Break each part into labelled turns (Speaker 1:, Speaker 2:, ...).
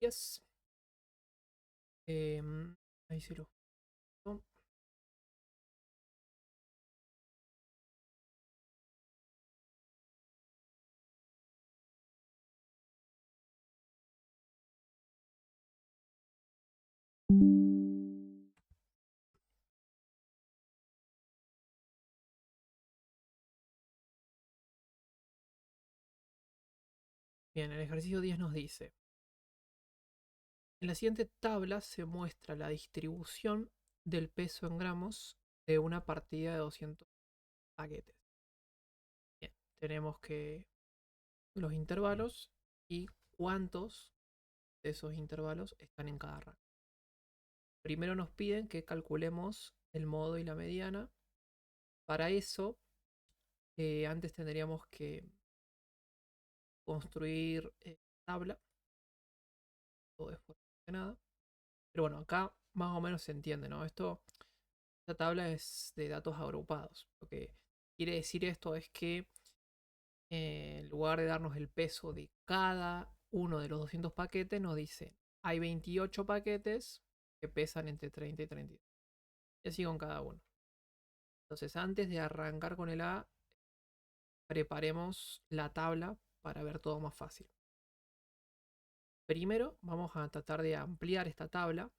Speaker 1: 10. Ahí se lo justo. Bien, el ejercicio 10 nos dice: en la siguiente tabla se muestra la distribución del peso en gramos de una partida de 200 paquetes. Bien, tenemos que los intervalos y cuántos de esos intervalos están en cada rango. Primero nos piden que calculemos el modo y la mediana. Para eso, antes tendríamos que construir tabla. Todo después de nada. Pero bueno, acá más o menos se entiende, ¿no? Esta tabla es de datos agrupados. Lo que quiere decir esto es que en lugar de darnos el peso de cada uno de los 200 paquetes, nos dice, hay 28 paquetes que pesan entre 30 y 32. Y así con cada uno. Entonces, antes de arrancar con el A, preparemos la tabla para ver todo más fácil. Primero, vamos a tratar de ampliar esta tabla.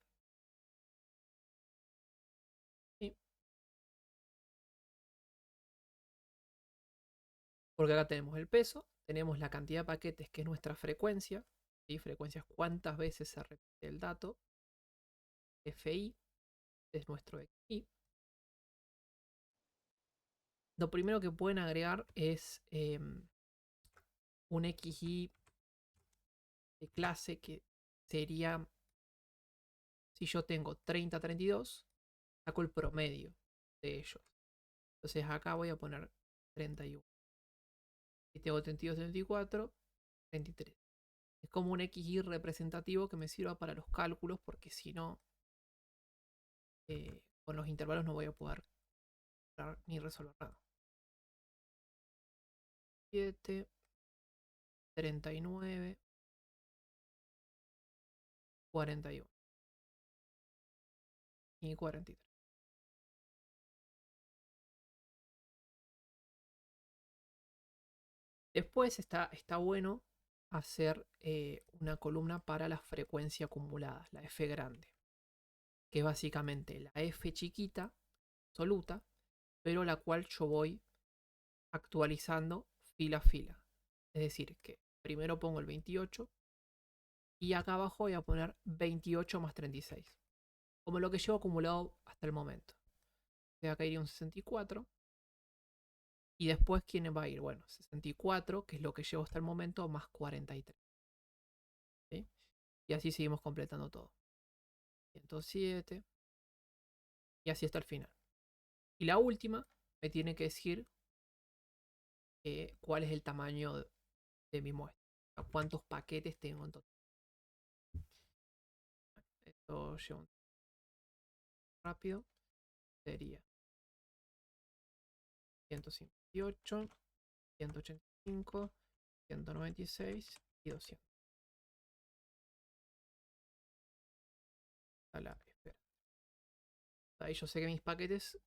Speaker 1: ¿Sí? Porque acá tenemos el peso, tenemos la cantidad de paquetes que es nuestra frecuencia. ¿Sí? Frecuencia es cuántas veces se repite el dato. FI es nuestro XI. Lo primero que pueden agregar es un XI de clase que sería, si yo tengo 30, 32, saco el promedio de ellos. Entonces acá voy a poner 31. Si tengo 32, 34, 33. Es como un XI representativo que me sirva para los cálculos, porque si no, con los intervalos no voy a poder ni resolver nada. 7, 39, 41 y 43. Después está bueno hacer una columna para la frecuencia acumulada, la F grande, que es básicamente la F chiquita, absoluta, pero la cual yo voy actualizando fila a fila. Es decir, que primero pongo el 28 y acá abajo voy a poner 28 más 36, como lo que llevo acumulado hasta el momento. De acá iría un 64. Y después, ¿quién va a ir? Bueno, 64, que es lo que llevo hasta el momento, más 43. ¿Sí? Y así seguimos completando todo. 107. Y así hasta el final. Y la última me tiene que decir cuál es el tamaño de mi muestra. O sea, cuántos paquetes tengo en total. Esto lleva un rápido. Sería 158, 185, 196 y 200. Espera. Ahí yo sé que mis paquetes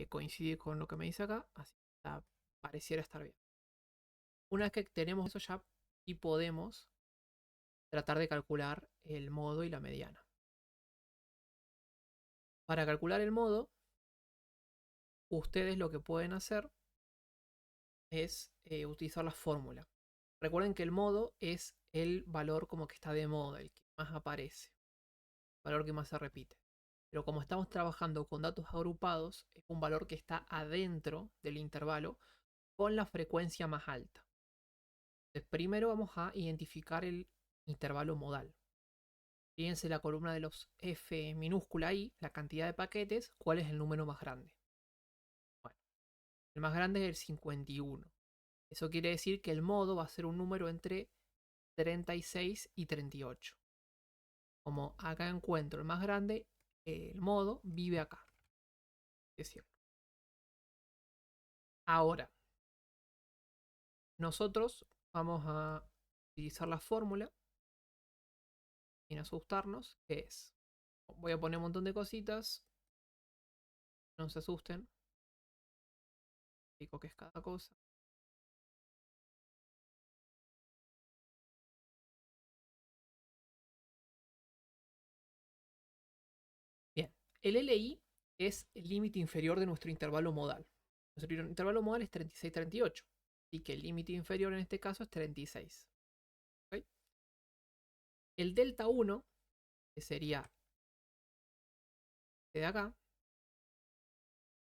Speaker 1: coinciden con lo que me dice acá, así pareciera estar bien. Una vez que tenemos eso ya y podemos tratar de calcular el modo y la mediana. Para calcular el modo, ustedes lo que pueden hacer es utilizar la fórmula. Recuerden que el modo es el valor como que está de moda, el que más aparece, el valor que más se repite. Pero como estamos trabajando con datos agrupados, es un valor que está adentro del intervalo con la frecuencia más alta. Entonces, primero vamos a identificar el intervalo modal. Fíjense la columna de los F minúscula I, la cantidad de paquetes, ¿cuál es el número más grande? Bueno, el más grande es el 51. Eso quiere decir que el modo va a ser un número entre 36 y 38. Como acá encuentro el más grande, el modo vive acá. Es cierto. Ahora, nosotros vamos a utilizar la fórmula sin asustarnos, que es, voy a poner un montón de cositas, no se asusten, explico qué es cada cosa. Bien, el LI es el límite inferior de nuestro intervalo modal. Nuestro intervalo modal es 36-38, así que el límite inferior en este caso es 36. ¿Ok? El delta 1, que sería de acá,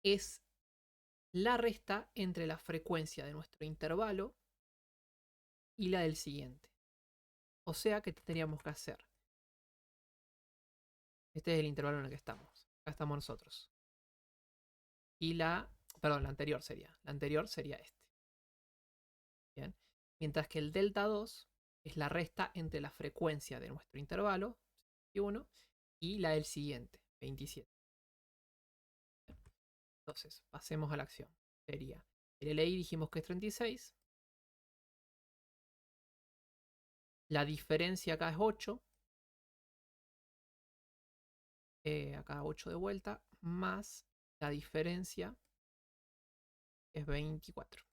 Speaker 1: es la resta entre la frecuencia de nuestro intervalo y la del siguiente. O sea que tendríamos que hacer. Este es el intervalo en el que estamos. Acá estamos nosotros. Y perdón, la anterior sería. La anterior sería este. Bien. Mientras que el delta 2 es la resta entre la frecuencia de nuestro intervalo, 61, y la del siguiente, 27. Entonces, pasemos a la acción. Sería, el LI dijimos que es 36. La diferencia acá es 8. Acá 8 de vuelta. Más la diferencia es 24.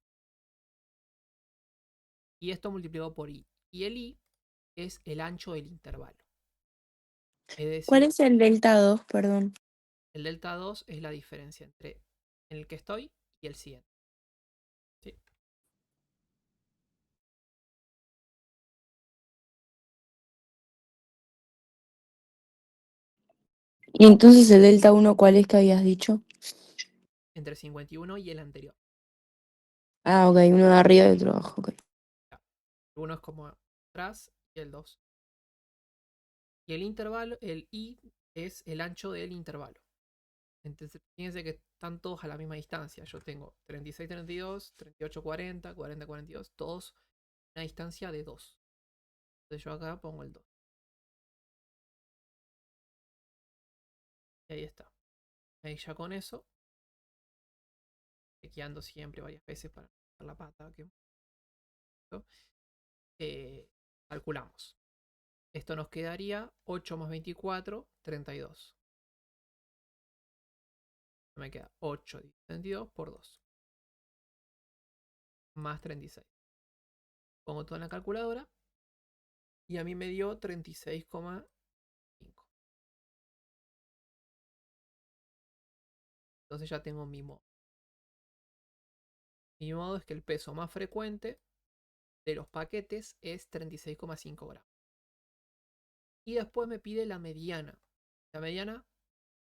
Speaker 1: Y esto multiplicado por I. Y el I es el ancho del intervalo. Es
Speaker 2: ¿Cuál
Speaker 1: decir,
Speaker 2: es el delta 2? Perdón.
Speaker 1: el delta 2 es la diferencia entre en el que estoy y el siguiente. ¿Sí?
Speaker 2: Y entonces el delta 1, ¿cuál es que habías dicho?
Speaker 1: Entre 51 y el anterior.
Speaker 2: Ah, ok, uno de arriba y otro de abajo, ok.
Speaker 1: El 1 es como atrás y el 2. Y el intervalo, el I, es el ancho del intervalo. Entonces, fíjense que están todos a la misma distancia. Yo tengo 36-32, 38-40, 40-42, todos a una distancia de 2. Entonces yo acá pongo el 2. Y ahí está. Ahí ya con eso, chequeando siempre varias veces para hacer la pata, eh, calculamos. Esto nos quedaría 8 más 24, 32. Me queda 8 dividido 32 por 2. Más 36. Pongo todo en la calculadora. Y a mí me dio 36,5. Entonces ya tengo mi modo. Mi modo es que el peso más frecuente de los paquetes es 36,5 gramos. Y después me pide la mediana. La mediana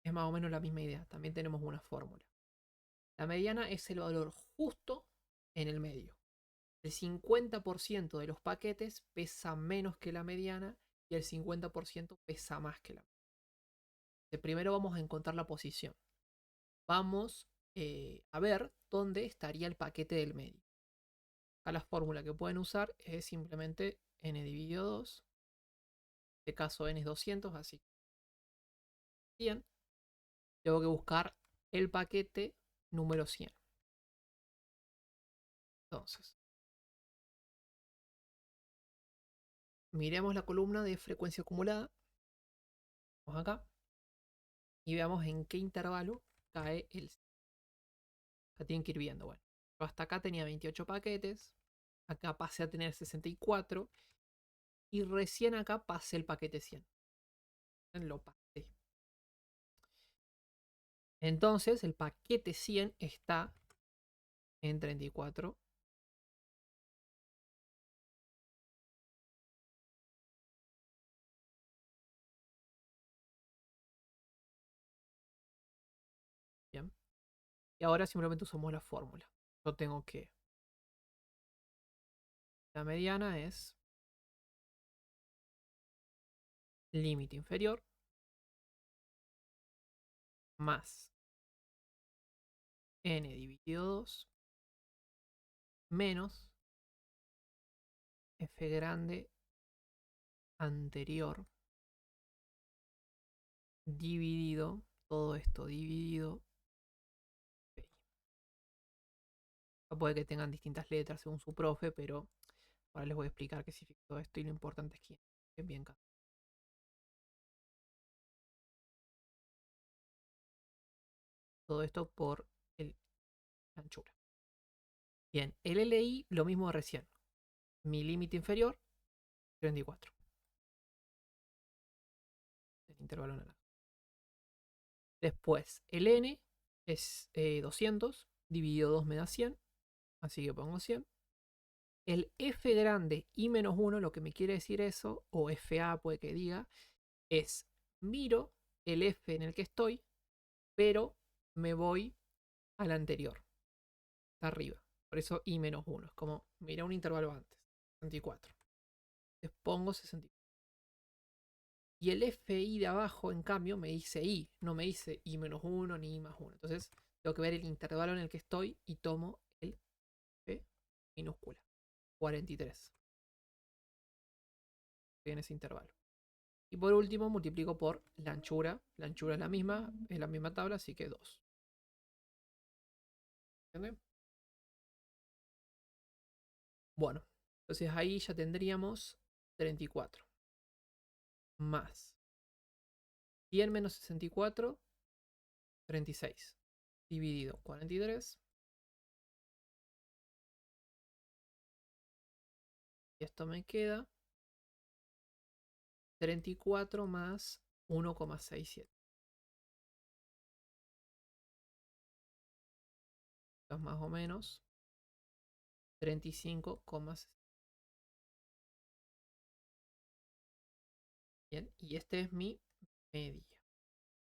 Speaker 1: es más o menos la misma idea. También tenemos una fórmula. La mediana es el valor justo en el medio. El 50% de los paquetes pesa menos que la mediana y el 50% pesa más que la mediana. Primero vamos a encontrar la posición. Vamos a ver dónde estaría el paquete del medio. Acá la fórmula que pueden usar es simplemente n dividido 2. En este caso n es 200, así que 100. Tengo que buscar el paquete número 100. Entonces, miremos la columna de frecuencia acumulada. Vamos acá. Y veamos en qué intervalo cae el. Acá tienen que ir viendo. Bueno, yo hasta acá tenía 28 paquetes. Acá pasé a tener 64. Y recién acá pasé el paquete 100. Lo pasé. Entonces, el paquete 100 está en 34. Bien. Y ahora simplemente usamos la fórmula. Yo tengo que. La mediana es límite inferior más n dividido 2 menos f grande anterior dividido, todo esto dividido. Puede que tengan distintas letras según su profe, pero ahora les voy a explicar qué significa todo esto y lo importante es que estén bien. todo esto por la anchura. Bien, el LI lo mismo de recién. Mi límite inferior, 34. El intervalo naranja. Después, el N es 200, dividido 2 me da 100, así que pongo 100. El F grande y menos 1, lo que me quiere decir eso, o FA puede que diga, es miro el F en el que estoy, pero me voy al anterior, arriba. Por eso I menos 1. Es como, mira un intervalo antes, 64. Les pongo 64. Y el FI de abajo, en cambio, me dice I. No me dice I menos 1 ni I más 1. Entonces, tengo que ver el intervalo en el que estoy y tomo el F minúscula. 43. En ese intervalo. Y por último, multiplico por la anchura. La anchura es la misma tabla, así que 2. ¿Entienden? Bueno, entonces ahí ya tendríamos 34. Más 100 menos 64, 36. Dividido 43. Y esto me queda 34 más 1,67. Esto es más o menos 35,6. Bien, y este es mi media.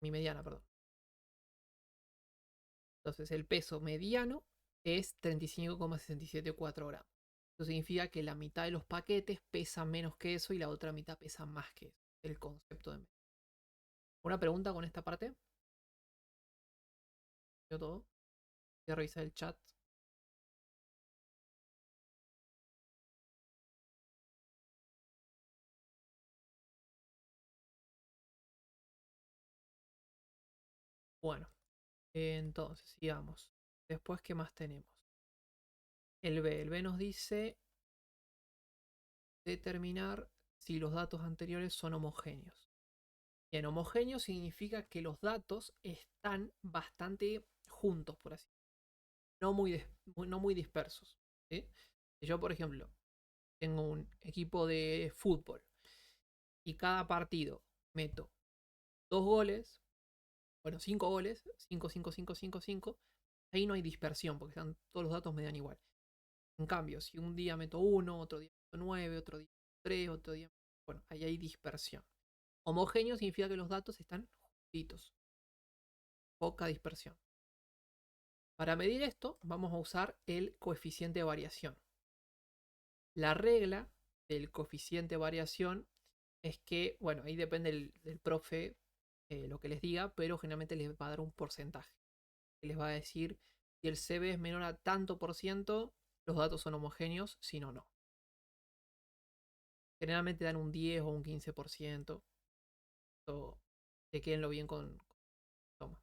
Speaker 1: Mi mediana, perdón. Entonces el peso mediano es 35,674 gramos. Eso significa que la mitad de los paquetes pesa menos que eso y la otra mitad pesa más que eso. El concepto de media. ¿Una pregunta con esta parte? ¿Yo todo? Voy a revisar el chat. Bueno, entonces sigamos. Después, ¿qué más tenemos? El B. El B nos dice determinar si los datos anteriores son homogéneos. Bien, homogéneo significa que los datos están bastante juntos, por así decirlo. No muy dispersos. ¿Sí? Si yo, por ejemplo, tengo un equipo de fútbol y cada partido meto 2 goles, bueno, 5 goles, 5, 5, 5, 5, 5, ahí no hay dispersión porque están, todos los datos me dan igual. En cambio, si un día meto 1, otro día meto 9, otro día 3, otro día... Bueno, ahí hay dispersión. Homogéneo significa que los datos están juntitos. Poca dispersión. Para medir esto, vamos a usar el coeficiente de variación. La regla del coeficiente de variación es que, bueno, ahí depende del profe lo que les diga, pero generalmente les va a dar un porcentaje. Les va a decir si el CB es menor a tanto por ciento, los datos son homogéneos, si no, no. Generalmente dan un 10 o un 15%. Chequenlo bien con toma.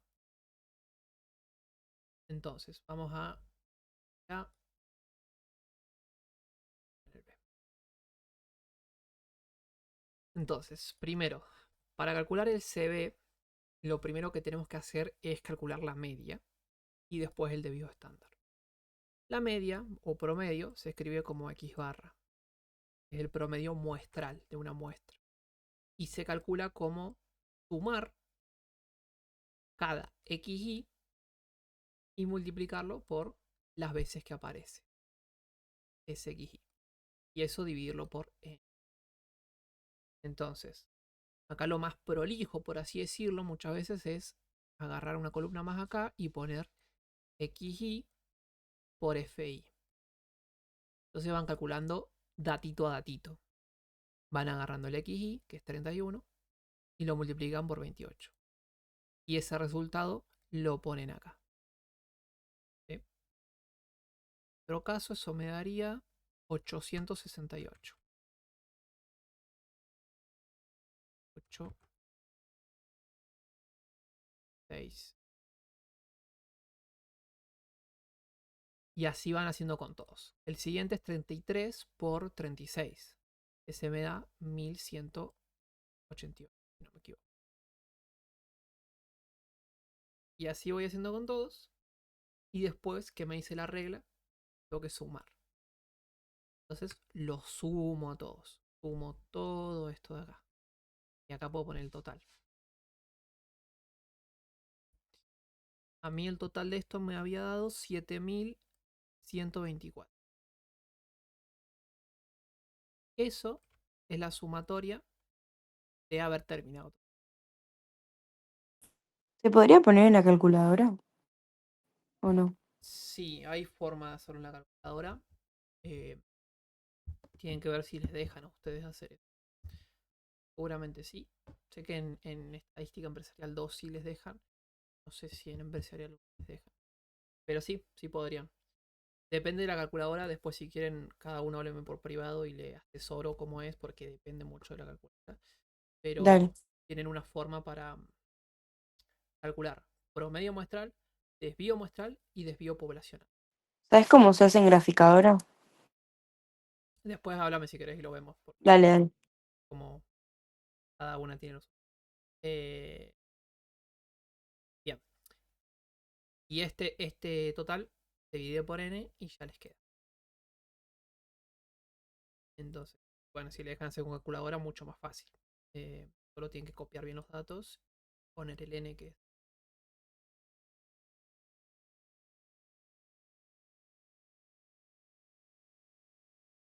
Speaker 1: Entonces, vamos a entonces, primero, para calcular el CB, lo primero que tenemos que hacer es calcular la media y después el debido estándar. La media o promedio se escribe como X barra. Es el promedio muestral de una muestra. Y se calcula como sumar cada XY y multiplicarlo por las veces que aparece ese XY. Y eso dividirlo por N. Entonces, acá lo más prolijo, por así decirlo, muchas veces es agarrar una columna más acá y poner XY por FI. Entonces van calculando datito a datito. Van agarrando el XY, que es 31, y lo multiplican por 28. Y ese resultado lo ponen acá. ¿Sí? En otro caso, eso me daría 868. 8, 6. Y así van haciendo con todos. El siguiente es 33 por 36. Ese me da 1188, si no me equivoco. Y así voy haciendo con todos. Y después que me hice la regla, tengo que sumar. Entonces los sumo a todos. Sumo todo esto de acá. Y acá puedo poner el total. A mí el total de esto me había dado 7124. Eso es la sumatoria de haber terminado.
Speaker 2: ¿Se podría poner en la calculadora o no?
Speaker 1: Sí, hay forma de hacerlo en la calculadora. Eh, Tienen que ver si les dejan a ustedes hacer eso. Seguramente sí. Sé que en estadística empresarial 2 sí les dejan. No sé si en empresarial 1 les dejan. Pero sí, sí podrían. Depende de la calculadora. Después, si quieren, cada uno hábleme por privado y le asesoro cómo es, porque depende mucho de la calculadora.
Speaker 2: Dale.
Speaker 1: Pero tienen una forma para calcular promedio muestral, desvío muestral y desvío poblacional.
Speaker 2: ¿Sabes cómo se hace en graficadora?
Speaker 1: Después háblame si querés y lo vemos, porque
Speaker 2: Dale, dale.
Speaker 1: como cada una tiene los. Eh, Bien. Y este total se divide por n y ya les queda. Entonces, bueno, si le dejan hacer con calculadora, mucho más fácil. Solo tienen que copiar bien los datos, poner el n que es.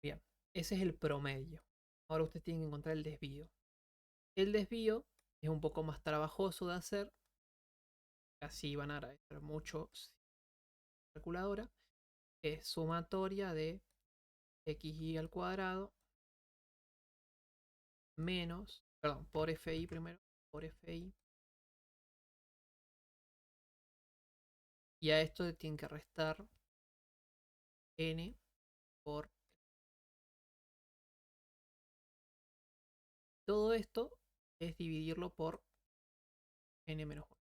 Speaker 1: Bien, ese es el promedio. Ahora ustedes tienen que encontrar el desvío. El desvío es un poco más trabajoso de hacer. Así van a agradecer mucho calculadora. Es sumatoria de xy al cuadrado menos, perdón, por fi primero, por fi. Y a esto le tienen que restar n por. Todo esto es dividirlo por n menos 1.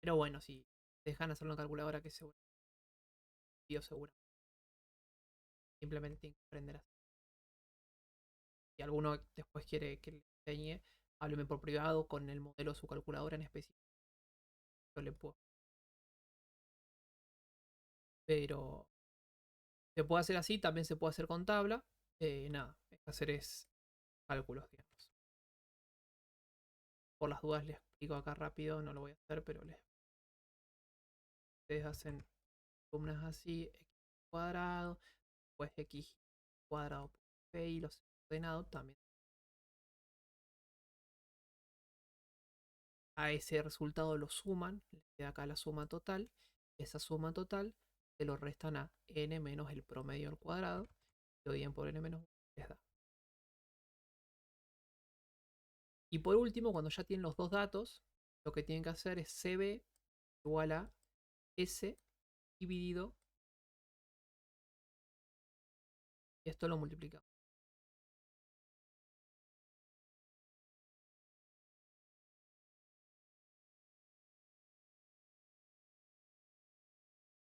Speaker 1: Pero bueno, si dejan hacer una calculadora que seguro, seguro. Simplemente tienen que aprender a hacer. Si alguno después quiere que le enseñe, hábleme por privado con el modelo de su calculadora en específico. Yo le puedo. Pero se puede hacer así, también se puede hacer con tabla. Nada, hacer es cálculos, digamos. Por las dudas les explico acá rápido, no lo voy a hacer, pero ustedes hacen columnas así, x cuadrado, pues x cuadrado por y los ordenados también. A ese resultado lo suman, les queda acá la suma total. Esa suma total se lo restan a n menos el promedio al cuadrado. Lo dividen por n menos 1, les da. Y por último, cuando ya tienen los dos datos, lo que tienen que hacer es cb igual a s dividido. Y esto lo multiplicamos.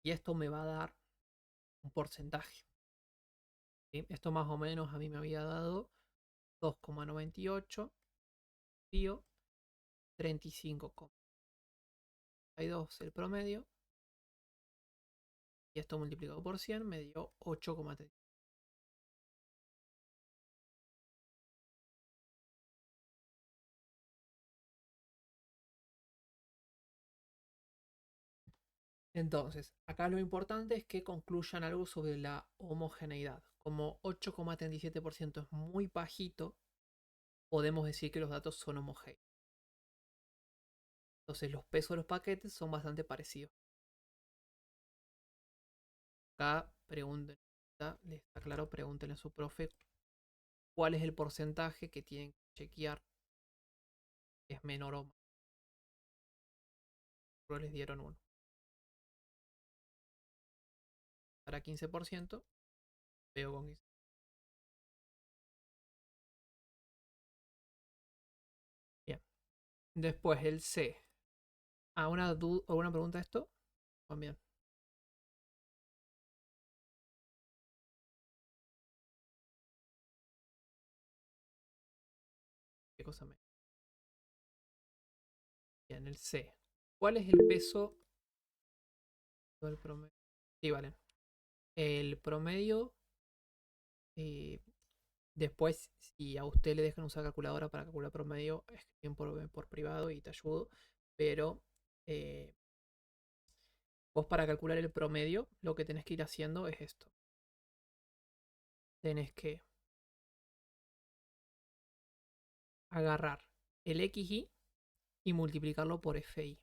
Speaker 1: Y esto me va a dar un porcentaje. ¿Sí? Esto más o menos a mí me había dado 2,98 tío 35,2 el promedio. Y esto multiplicado por 100 me dio 8,3. Entonces, acá lo importante es que concluyan algo sobre la homogeneidad. Como 8,37% es muy bajito, podemos decir que los datos son homogéneos. Entonces, los pesos de los paquetes son bastante parecidos. Acá pregunten, les está claro, pregúntenle a su profe cuál es el porcentaje que tienen que chequear, que es menor o más. Pero les dieron uno. Para 15%, veo con 15. Bien. Después el C. ¿Alguna pregunta de esto? También. ¿Qué cosa me? Bien, el C. ¿Cuál es el peso del promedio? Sí, vale. El promedio, eh, después, si a usted le dejan usar calculadora para calcular promedio, escriben por privado y te ayudo. Pero eh, vos para calcular el promedio, lo que tenés que ir haciendo es esto. Tenés que agarrar el XY y multiplicarlo por FI.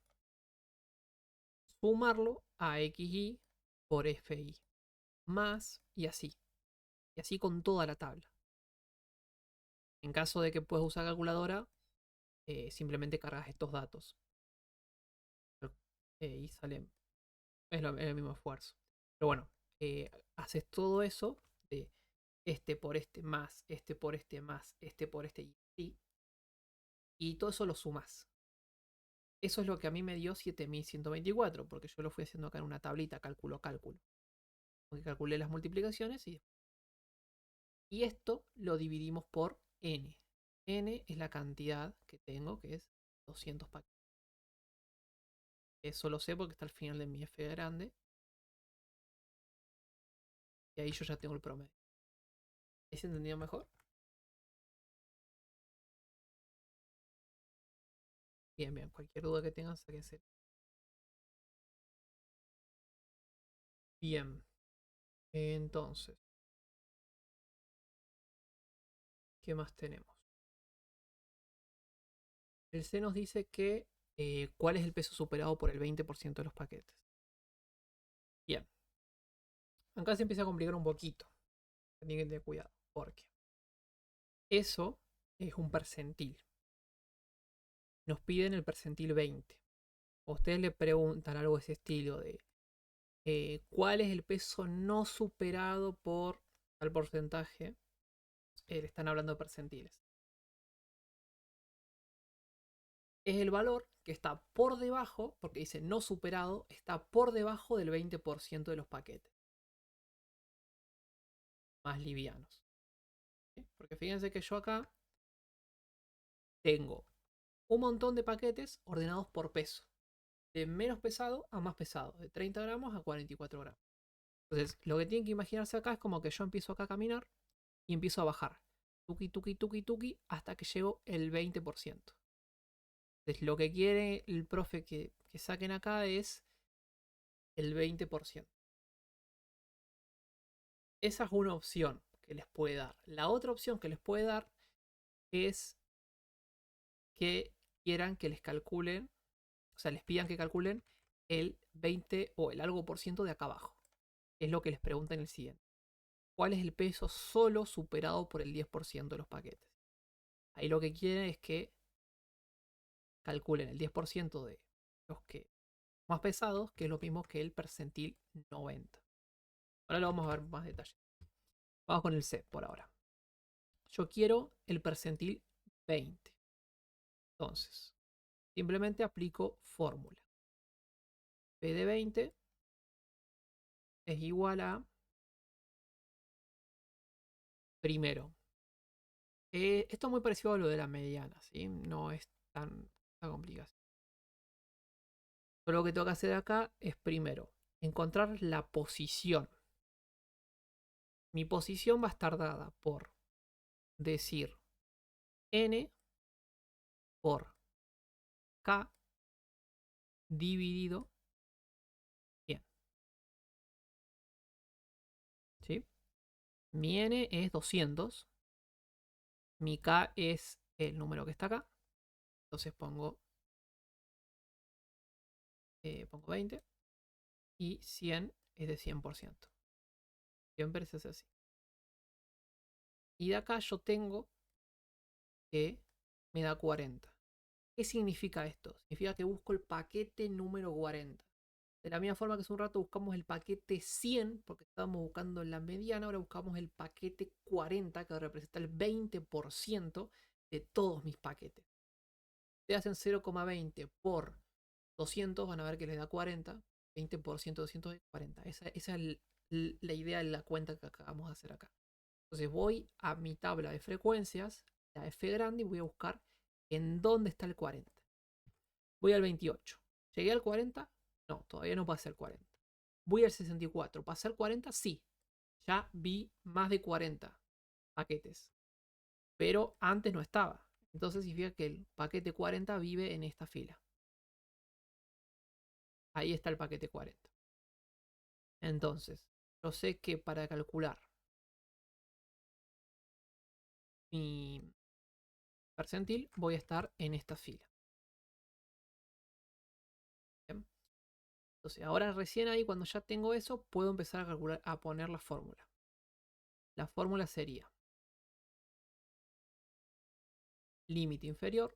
Speaker 1: Sumarlo a XY por FI. Más y así. Y así con toda la tabla. En caso de que puedas usar calculadora, simplemente cargas estos datos. Y sale. Es el mismo esfuerzo. Pero bueno, haces todo eso de este por este más, este por este más, este por este y así. Y todo eso lo sumas. Eso es lo que a mí me dio 7124, porque yo lo fui haciendo acá en una tablita, cálculo. Porque calculé las multiplicaciones y esto lo dividimos por n. N es la cantidad que tengo, que es 200 paquetes. Eso lo sé porque está al final de mi F grande. Y ahí yo ya tengo el promedio. ¿Es entendido mejor? Bien, bien. Cualquier duda que tengan, sáquense. Bien. Entonces, ¿qué más tenemos? El C nos dice que cuál es el peso superado por el 20% de los paquetes. Bien. Acá se empieza a complicar un poquito. Tienen que tener cuidado. Porque eso es un percentil. Nos piden el percentil 20. Ustedes le preguntan algo de ese estilo de cuál es el peso no superado por tal porcentaje. Le están hablando de percentiles. Es el valor que está por debajo, porque dice no superado, está por debajo del 20% de los paquetes más livianos. ¿Sí? Porque fíjense que yo acá tengo un montón de paquetes ordenados por peso. De menos pesado a más pesado. De 30 gramos a 44 gramos. Entonces, lo que tienen que imaginarse acá es como que yo empiezo acá a caminar y empiezo a bajar. Tuki, tuki, tuki, tuki, hasta que llego el 20%. Entonces, lo que quiere el profe que saquen acá es el 20%. Esa es una opción que les puede dar. La otra opción que les puede dar es que quieran que les calculen, o sea, les pidan que calculen el 20 o el algo por ciento de acá abajo. Es lo que les pregunta en el siguiente. ¿Cuál es el peso solo superado por el 10% de los paquetes? Ahí lo que quieren es que calculen el 10% de los que más pesados, que es lo mismo que el percentil 90. Ahora lo vamos a ver más detalle. Vamos con el C por ahora. Yo quiero el percentil 20. Entonces, simplemente aplico fórmula. P de 20 es igual a, primero, esto es muy parecido a lo de la mediana, ¿sí? No es tan complicado. Pero lo que tengo que hacer acá es primero encontrar la posición. Mi posición va a estar dada por decir n por k dividido 100. ¿Sí? Mi n es 200. Mi k es el número que está acá. Entonces pongo 20. Y 100 es de 100%. Siempre se hace así. Y de acá yo tengo que me da 40. ¿Qué significa esto? Significa que busco el paquete número 40. De la misma forma que hace un rato buscamos el paquete 100, porque estábamos buscando la mediana, ahora buscamos el paquete 40, que representa el 20% de todos mis paquetes. Si hacen 0,20 por 200, van a ver que les da 40. 20% de 200 es 40. Esa es la idea de la cuenta que acabamos de hacer acá. Entonces voy a mi tabla de frecuencias, la F grande, y voy a buscar en dónde está el 40. Voy al 28. ¿Llegué al 40? No, todavía no pasé al 40. Voy al 64. ¿Pasé al 40? Sí. Ya vi más de 40 paquetes. Pero antes no estaba. Entonces significa que el paquete 40 vive en esta fila. Ahí está el paquete 40. Entonces, yo sé que para calcular mi percentil voy a estar en esta fila. ¿Bien? Entonces, ahora recién ahí, cuando ya tengo eso, puedo empezar a calcular, a poner la fórmula. La fórmula sería límite inferior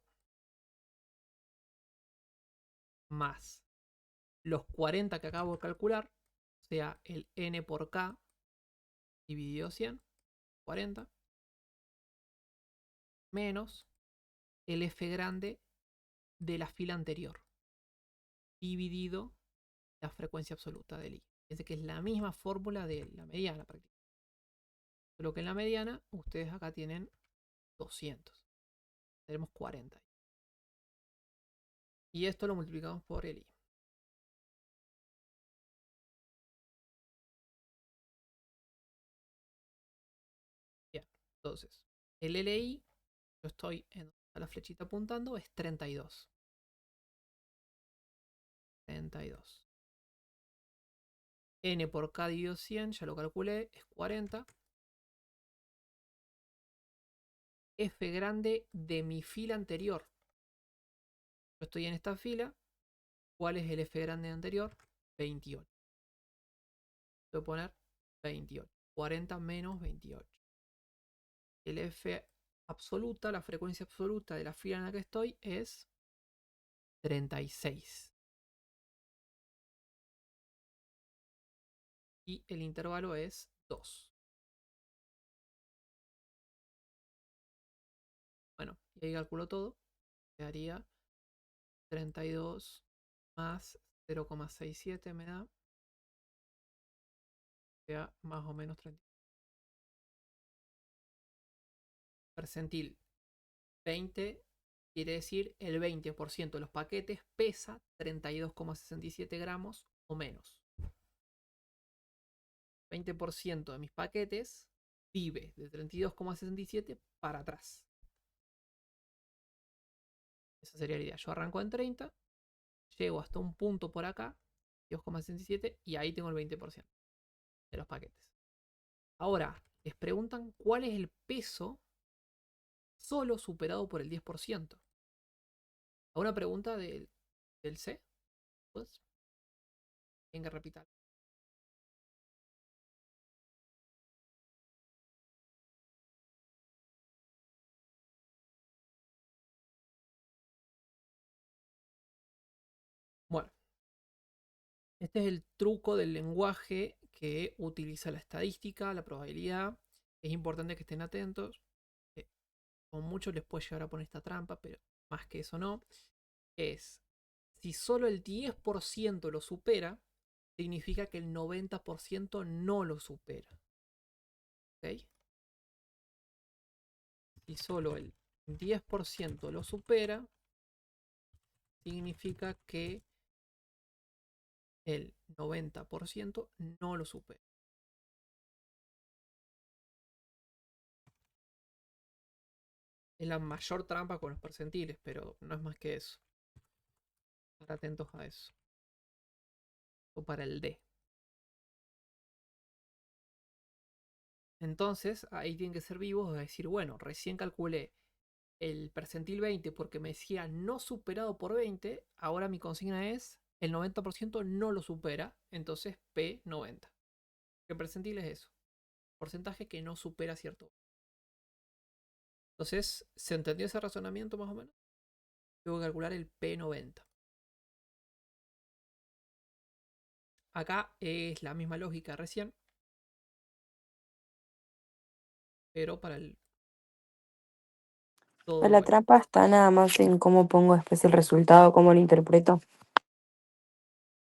Speaker 1: más los 40 que acabo de calcular, o sea, el n por k dividido 100, 40, menos el f grande de la fila anterior, dividido la frecuencia absoluta del i. Fíjense que es la misma fórmula de la mediana prácticamente. Solo que en la mediana, ustedes acá tienen 200. Tenemos 40. Y esto lo multiplicamos por el i. Bien, entonces, el LI, yo estoy en la flechita apuntando, es 32. 32. N por K dividido 100, ya lo calculé, es 40. F grande de mi fila anterior. Yo estoy en esta fila. ¿Cuál es el F grande anterior? 28. Voy a poner 28. 40 menos 28. El F absoluta, la frecuencia absoluta de la fila en la que estoy es 36. Y el intervalo es 2. Bueno, y ahí calculo todo. Quedaría 32 más 0,67 me da. Sea más o menos 30. Percentil 20 quiere decir el 20% de los paquetes pesa 32,67 gramos o menos. 20% de mis paquetes vive de 32,67 para atrás. Esa sería la idea. Yo arranco en 30, llego hasta un punto por acá, 2,67, y ahí tengo el 20% de los paquetes. Ahora, les preguntan cuál es el peso solo superado por el 10%. ¿Alguna pregunta del C? Pues, tienen que repitar. Bueno, este es el truco del lenguaje que utiliza la estadística, la probabilidad. Es importante que estén atentos. Con muchos les puede llegar a poner esta trampa, pero más que eso no. Es, si solo el 10% lo supera, significa que el 90% no lo supera. ¿Ok? Si solo el 10% lo supera, significa que el 90% no lo supera. Es la mayor trampa con los percentiles, pero no es más que eso. Estar atentos a eso. O para el D. Entonces, ahí tienen que ser vivos a decir, bueno, recién calculé el percentil 20 porque me decía no superado por 20, ahora mi consigna es el 90% no lo supera, entonces P90. ¿Qué percentil es eso? Porcentaje que no supera cierto. Entonces, ¿se entendió ese razonamiento más o menos? Tengo que calcular el P90. Acá es la misma lógica recién, pero para el todo
Speaker 2: La
Speaker 1: igual.
Speaker 2: trampa está nada más en cómo pongo después el resultado, cómo lo interpreto.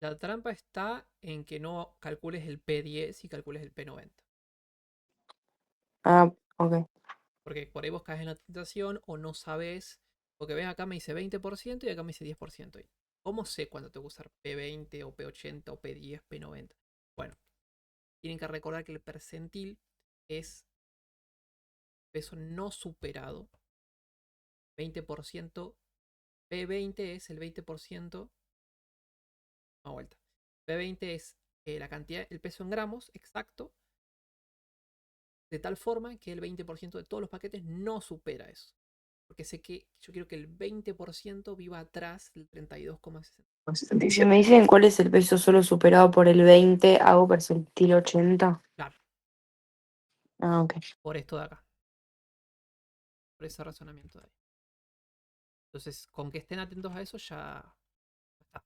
Speaker 1: La trampa está en que no calcules el P10 y calcules el P90.
Speaker 2: Ah, ok.
Speaker 1: Porque por ahí vos caes en la tentación o no sabes. Porque ves acá me dice 20% y acá me dice 10%. ¿Cómo sé cuándo tengo que usar P20 o P80 o P10, P90? Bueno, tienen que recordar que el percentil es peso no superado. 20%. P20 es el 20%. A vuelta. P20 es la cantidad, el peso en gramos exacto, de tal forma que el 20% de todos los paquetes no supera eso. Porque sé que yo quiero que el 20% viva atrás del 32,60.
Speaker 2: Y si me dicen cuál es el peso solo superado por el 20, hago percentil 80.
Speaker 1: Claro,
Speaker 2: Ah, ok.
Speaker 1: por esto de acá. Por ese razonamiento de ahí. Entonces, con que estén atentos a eso ya está.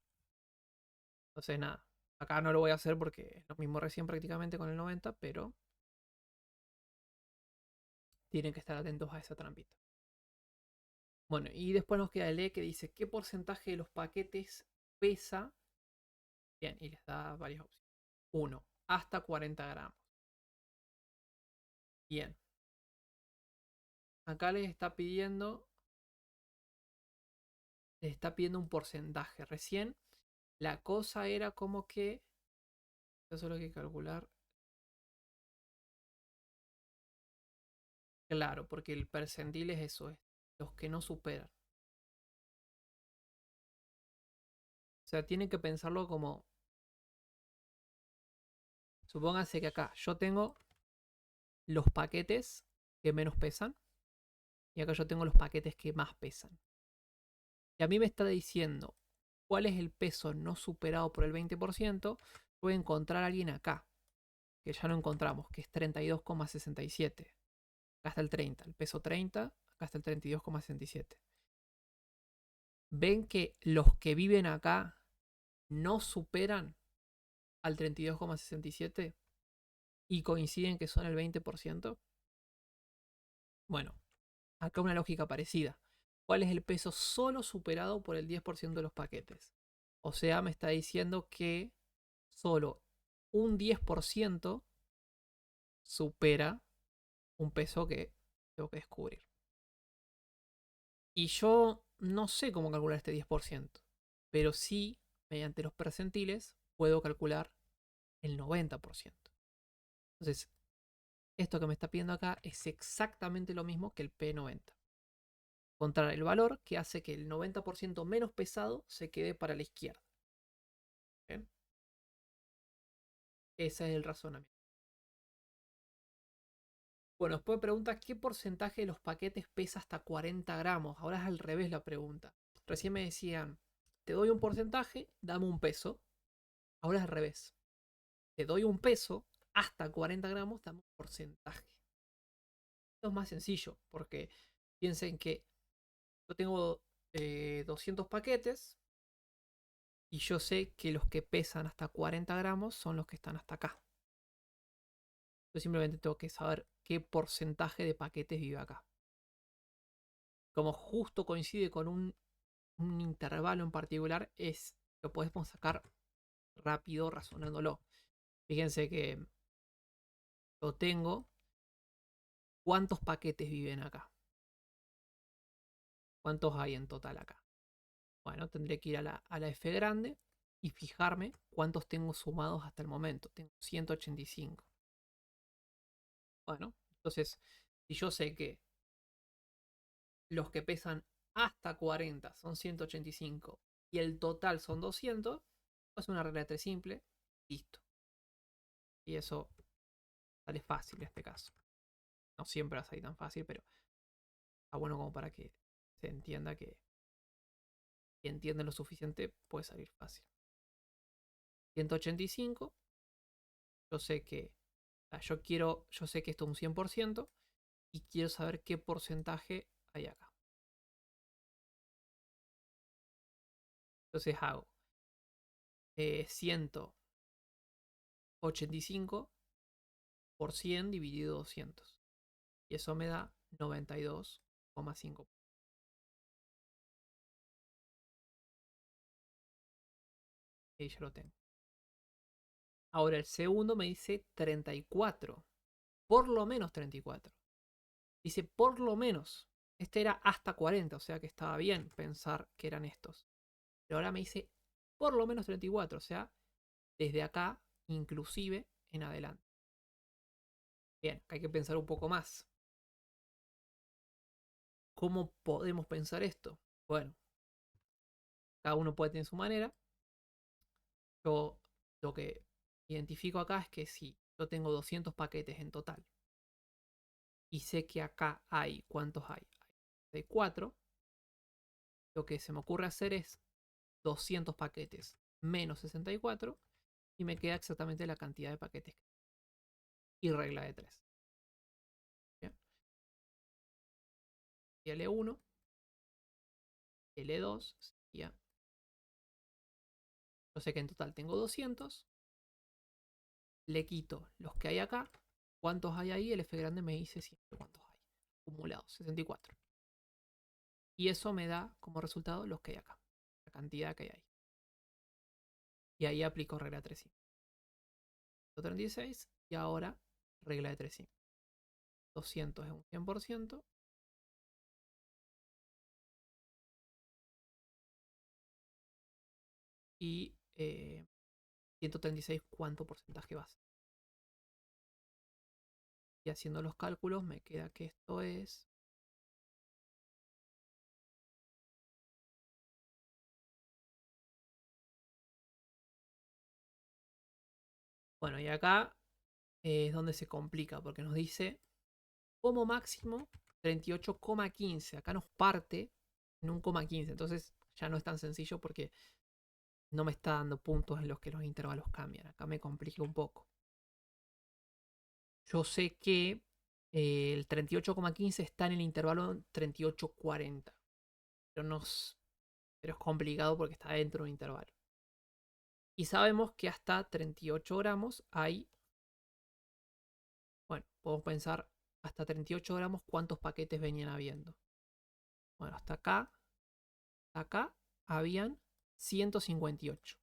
Speaker 1: Entonces, nada. Acá no lo voy a hacer porque es lo mismo recién prácticamente con el 90, pero tienen que estar atentos a esa trampita. Bueno, y después nos queda el E que dice qué porcentaje de los paquetes pesa. Bien, y les da varias opciones. 1, hasta 40 gramos. Bien. Acá les está pidiendo un porcentaje. Recién la cosa era como que, eso es lo que hay que calcular. Claro, porque el percentil es eso, es los que no superan. O sea, tienen que pensarlo como, supónganse que acá yo tengo los paquetes que menos pesan y acá yo tengo los paquetes que más pesan. Y a mí me está diciendo cuál es el peso no superado por el 20%, voy a encontrar a alguien acá, que ya lo encontramos, que es 32,67. Acá está el 30, el peso 30, acá está el 32,67. Ven que los que viven acá no superan al 32,67 y coinciden que son el 20%. Bueno, acá una lógica parecida. ¿Cuál es el peso solo superado por el 10% de los paquetes? O sea, me está diciendo que solo un 10% supera un peso que tengo que descubrir. Y yo no sé cómo calcular este 10%, pero sí, mediante los percentiles, puedo calcular el 90%. Entonces, esto que me está pidiendo acá es exactamente lo mismo que el P90. Encontrar el valor que hace que el 90% menos pesado se quede para la izquierda. ¿Bien? Ese es el razonamiento. Bueno, después me pregunta qué porcentaje de los paquetes pesa hasta 40 gramos. Ahora es al revés la pregunta. Recién me decían, te doy un porcentaje, dame un peso. Ahora es al revés. Te doy un peso hasta 40 gramos, dame un porcentaje. Esto es más sencillo, porque piensen que yo tengo 200 paquetes y yo sé que los que pesan hasta 40 gramos son los que están hasta acá. Yo simplemente tengo que saber qué porcentaje de paquetes vive acá. Como justo coincide con un intervalo en particular, lo podemos sacar rápido razonándolo. Fíjense que yo tengo cuántos paquetes viven acá. ¿Cuántos hay en total acá? Bueno, tendré que ir a la F grande y fijarme cuántos tengo sumados hasta el momento. Tengo 185. Bueno, entonces, si yo sé que los que pesan hasta 40 son 185 y el total son 200, es una regla de 3 simple, listo. Y eso sale fácil en este caso. No siempre va a salir tan fácil, pero está bueno como para que se entienda que si entienden lo suficiente puede salir fácil. 185, yo sé que yo sé que esto es un 100% y quiero saber qué porcentaje hay acá. Entonces hago 185 por 100 dividido 200. Y eso me da 92,5. Y ya lo tengo. Ahora el segundo me dice 34. Por lo menos 34. Dice por lo menos. Este era hasta 40, o sea que estaba bien pensar que eran estos. Pero ahora me dice por lo menos 34, o sea, desde acá, inclusive en adelante. Bien, hay que pensar un poco más. ¿Cómo podemos pensar esto? Bueno, cada uno puede tener su manera. Yo lo que identifico acá es que si yo tengo 200 paquetes en total y sé que acá hay, ¿cuántos hay? Hay 4. Lo que se me ocurre hacer es 200 paquetes menos 64 y me queda exactamente la cantidad de paquetes y regla de 3. ¿Bien? Y L1, L2 sería, yo sé que en total tengo 200, le quito los que hay acá, cuántos hay ahí, el F grande me dice siempre cuántos hay, acumulados, 64. Y eso me da como resultado los que hay acá, la cantidad que hay ahí. Y ahí aplico regla de 3 136 y ahora regla de 3 200 es un 100%. Y 136 cuánto porcentaje va a ser. Y haciendo los cálculos me queda que esto es... Bueno, y acá es donde se complica, porque nos dice como máximo 38,15. Acá nos parte en un coma 15. Entonces ya no es tan sencillo porque no me está dando puntos en los que los intervalos cambian. Acá me complica un poco. Yo sé que el 38,15 está en el intervalo 38,40. Pero, pero es complicado porque está dentro de un intervalo. Y sabemos que hasta 38 gramos hay, bueno, podemos pensar hasta 38 gramos cuántos paquetes venían habiendo. Bueno, hasta acá habían 158.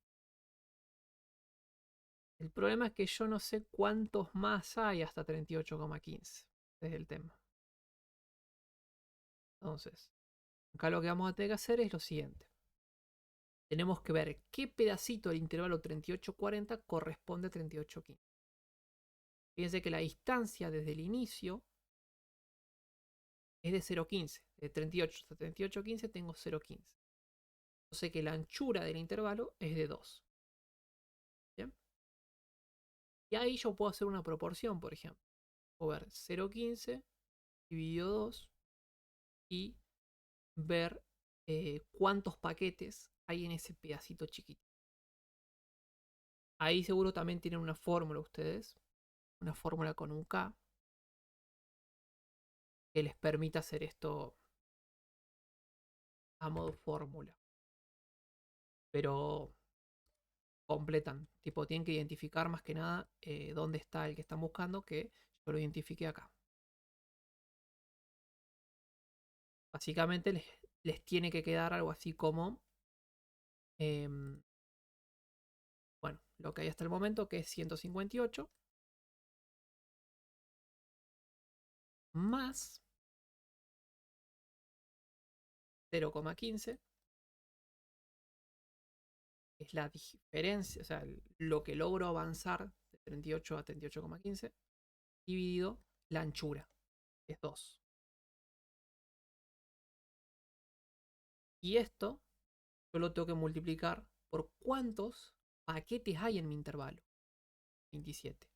Speaker 1: El problema es que yo no sé cuántos más hay hasta 38,15. Es el tema. Entonces, acá lo que vamos a tener que hacer es lo siguiente. Tenemos que ver qué pedacito del intervalo 38,40 corresponde a 38,15. Fíjense que la distancia desde el inicio es de 0,15. De 38 hasta 38,15 tengo 0,15. Yo sé que la anchura del intervalo es de 2. ¿Bien? Y ahí yo puedo hacer una proporción, por ejemplo. Puedo ver 0,15 dividido 2 y ver cuántos paquetes hay en ese pedacito chiquito. Ahí seguro también tienen una fórmula ustedes. Una fórmula con un K que les permita hacer esto a modo fórmula. Pero completan. Tipo, tienen que identificar más que nada dónde está el que están buscando, que yo lo identifique acá. Básicamente les tiene que quedar algo así como, em, bueno, lo que hay hasta el momento, que es 158, más 0,15, es la diferencia, o sea, lo que logro avanzar de 38 a 38,15, dividido la anchura, que es 2. Y esto yo lo tengo que multiplicar por cuántos paquetes hay en mi intervalo. 27.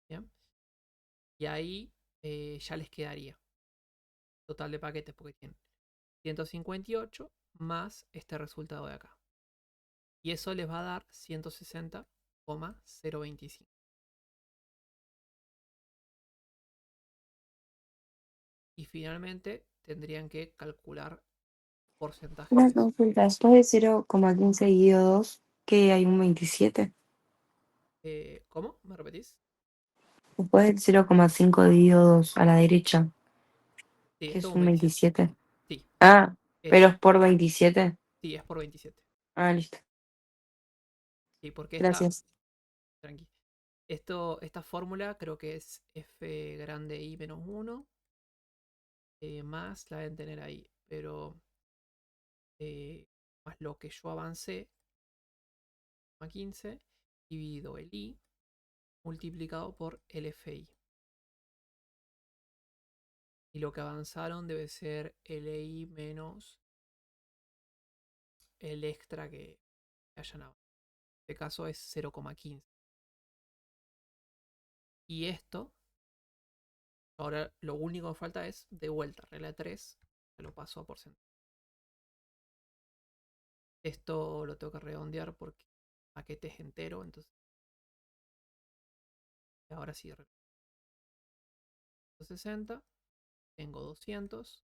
Speaker 1: ¿Bien? Y ahí ya les quedaría total de paquetes porque tienen 158 más este resultado de acá. Y eso les va a dar 160,025. Y finalmente tendrían que calcular
Speaker 2: Una
Speaker 1: porcentajes.
Speaker 2: consulta, después de 0,15 dividido 2, que hay un 27.
Speaker 1: ¿Cómo? ¿Me repetís?
Speaker 2: Después del 0,5 dividido 2 a la derecha,
Speaker 1: Sí,
Speaker 2: que
Speaker 1: esto es
Speaker 2: es
Speaker 1: un
Speaker 2: un
Speaker 1: 27.
Speaker 2: 27.
Speaker 1: Sí,
Speaker 2: Ah, pero
Speaker 1: es,
Speaker 2: es por 27.
Speaker 1: sí, es por 27.
Speaker 2: Ah, listo.
Speaker 1: Sí, porque
Speaker 2: Gracias.
Speaker 1: tranqui. Esta fórmula creo que es F grande I menos 1 más la deben tener ahí. Pero más lo que yo avancé, a 15, dividido el I multiplicado por el FI. Y lo que avanzaron debe ser LI menos el extra que hayan avanzado. En este caso es 0,15. Y esto, ahora lo único que falta es de vuelta, regla de 3, se lo paso a porcentaje. Esto lo tengo que redondear porque el paquete es entero, entonces ahora sí, 60, tengo 200,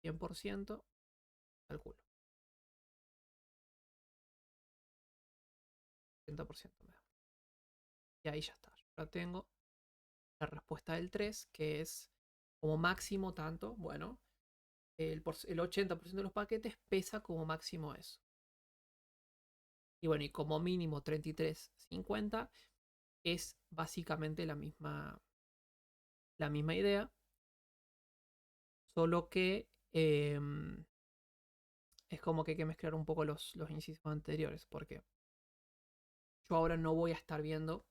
Speaker 1: 100%, calculo. 80% me da. Y ahí ya está. Ahora tengo la respuesta del 3, que es como máximo tanto. Bueno, el 80% de los paquetes pesa como máximo eso. Y bueno, y como mínimo 33,50 es básicamente la misma idea, solo que es como que hay que mezclar un poco los incisos anteriores, porque yo ahora no voy a estar viendo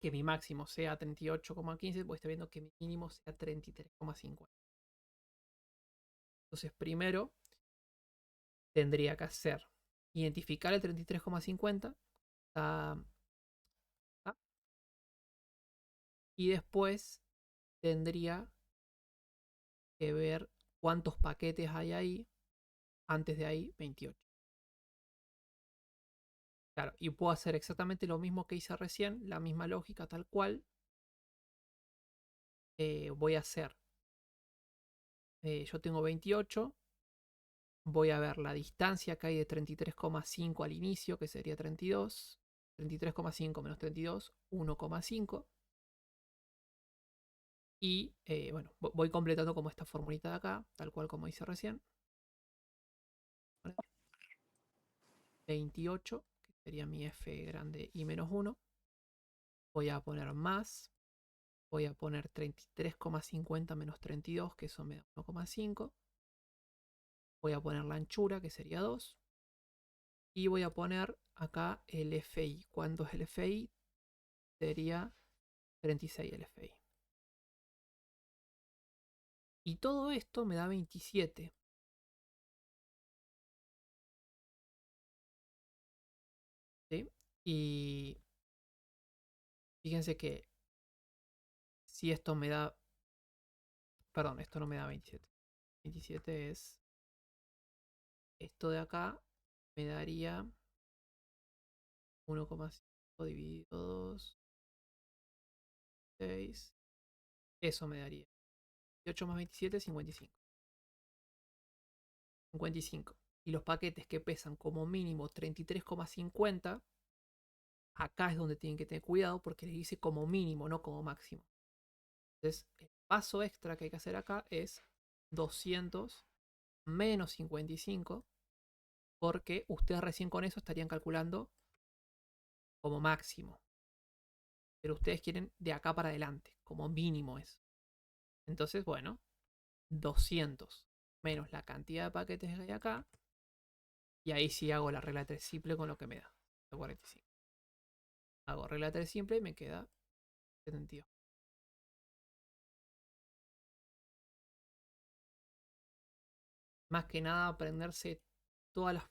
Speaker 1: que mi máximo sea 38,15, voy a estar viendo que mi mínimo sea 33,50. Entonces, primero tendría que hacer identificar el 33,50 y después tendría que ver cuántos paquetes hay ahí. Antes de ahí, 28. Claro, y puedo hacer exactamente lo mismo que hice recién, la misma lógica tal cual. Voy a hacer, yo tengo 28, voy a ver la distancia que hay de 33,5 al inicio, que sería 32. 33,5 menos 32, 1,5. Y bueno, voy completando como esta formulita de acá, tal cual como hice recién. 28, que sería mi F grande I menos 1. Voy a poner más. Voy a poner 33,50 menos 32, que eso me da 1,5. Voy a poner la anchura, que sería 2. Y voy a poner acá el FI. ¿Cuánto es el FI? Sería 36 el FI. Y todo esto me da 27. ¿Sí? Y fíjense que si esto me da... Perdón, esto no me da 27. 27 es... Esto de acá me daría 1,5 dividido 2, 6. Eso me daría 28 más 27, 55. 55. Y los paquetes que pesan como mínimo 33,50, acá es donde tienen que tener cuidado porque les dice como mínimo, no como máximo. Entonces, el paso extra que hay que hacer acá es 200 menos 55, porque ustedes recién con eso estarían calculando como máximo. Pero ustedes quieren de acá para adelante, como mínimo es. Entonces, bueno, 200 menos la cantidad de paquetes que hay acá. Y ahí sí hago la regla de 3 simple con lo que me da. 45. Hago regla de 3 simple y me queda 72. Más que nada aprenderse todas las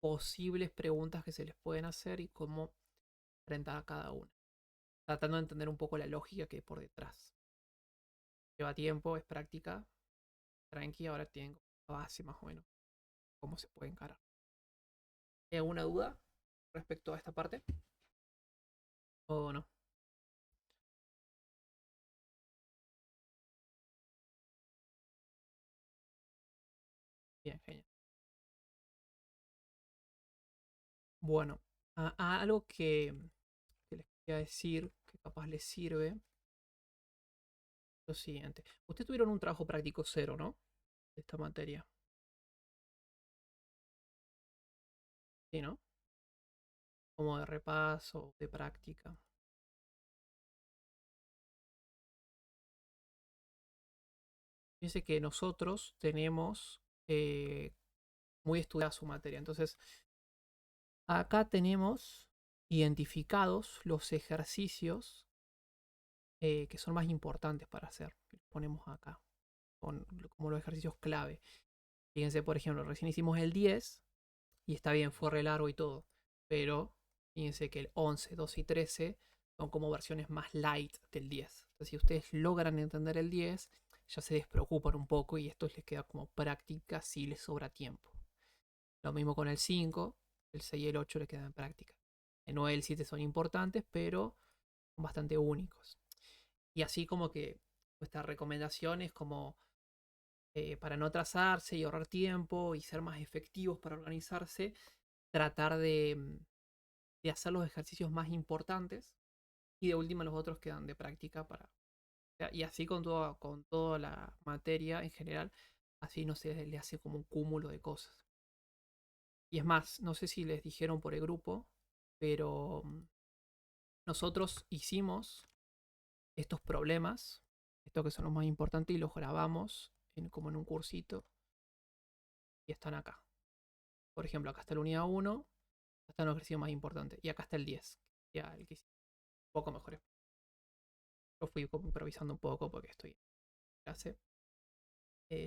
Speaker 1: posibles preguntas que se les pueden hacer y cómo enfrentar a cada una. Tratando de entender un poco la lógica que hay por detrás. Lleva tiempo, es práctica. Tranqui, ahora tienen base más o menos cómo se puede encarar. ¿Hay alguna duda respecto a esta parte? ¿O no? Bien, genial. Bueno, algo que les quería decir, que capaz les sirve, lo siguiente. Ustedes tuvieron un trabajo práctico cero, ¿no? De esta materia. Sí, ¿no? Como de repaso, de práctica. Fíjense que nosotros tenemos muy estudiada su materia. Entonces, acá tenemos identificados los ejercicios que son más importantes para hacer. Los ponemos acá, como los ejercicios clave. Fíjense, por ejemplo, recién hicimos el 10 y está bien, fue re largo y todo. Pero fíjense que el 11, 12 y 13 son como versiones más light del 10. Entonces, si ustedes logran entender el 10, ya se despreocupan un poco y esto les queda como práctica si les sobra tiempo. Lo mismo con el 5, el 6 y el 8 le quedan en práctica. El 9 y el 7 son importantes, pero son bastante únicos. Y así como que nuestra recomendación es como para no atrasarse y ahorrar tiempo y ser más efectivos para organizarse, tratar de hacer los ejercicios más importantes y de última los otros quedan de práctica para... Y así con toda la materia en general, así no se le hace como un cúmulo de cosas. Y es más, no sé si les dijeron por el grupo, pero nosotros hicimos estos problemas, estos que son los más importantes, y los grabamos como en un cursito y están acá. Por ejemplo, acá está la unidad 1, acá están los ejercicios más importantes, y acá está el 10, ya el que hice un poco mejor. Yo fui como improvisando un poco porque estoy en clase.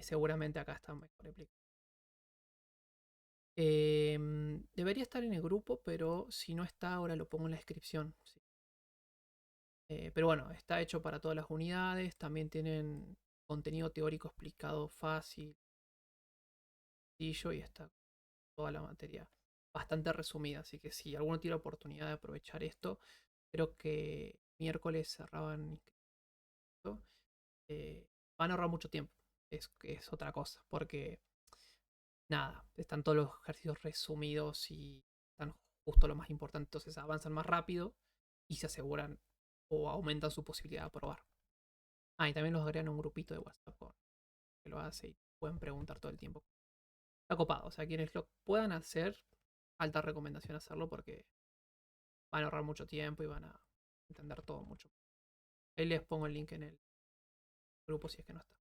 Speaker 1: Seguramente acá está mejor explicado. Debería estar en el grupo, pero si no está, ahora lo pongo en la descripción. Sí. Pero bueno, está hecho para todas las unidades. También tienen contenido teórico explicado fácil, sencillo, y está toda la materia bastante resumida. Así que si alguno tiene la oportunidad de aprovechar esto, creo que miércoles cerraban inscripción, van a ahorrar mucho tiempo. Es otra cosa, porque nada, están todos los ejercicios resumidos y están justo lo más importante. Entonces avanzan más rápido y se aseguran o aumentan su posibilidad de aprobar. Ah, y también los agregan a un grupito de WhatsApp que lo hace y pueden preguntar todo el tiempo. Está copado, o sea, quienes lo puedan hacer, alta recomendación hacerlo porque van a ahorrar mucho tiempo y van a entender todo mucho. Ahí les pongo el link en el grupo si es que no está.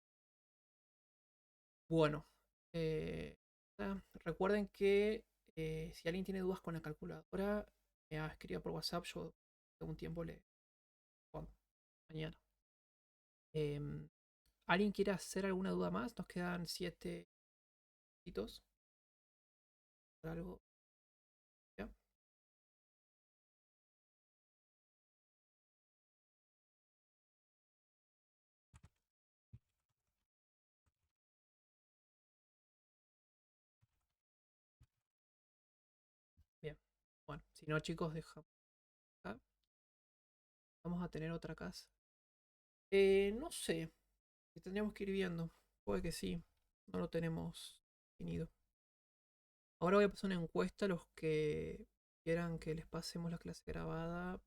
Speaker 1: Bueno, recuerden que si alguien tiene dudas con la calculadora, me escriba por WhatsApp, yo de un tiempo le respondo mañana. Em, ¿Alguien quiere hacer alguna duda más? Nos quedan 7 minutos para algo. ¿Ya? Bien. Bueno, si no, chicos, dejamos acá. Vamos a tener otra casa. No sé. Tendríamos que ir viendo. Puede que sí. No lo tenemos definido. Ahora voy a pasar una encuesta a los que quieran que les pasemos la clase grabada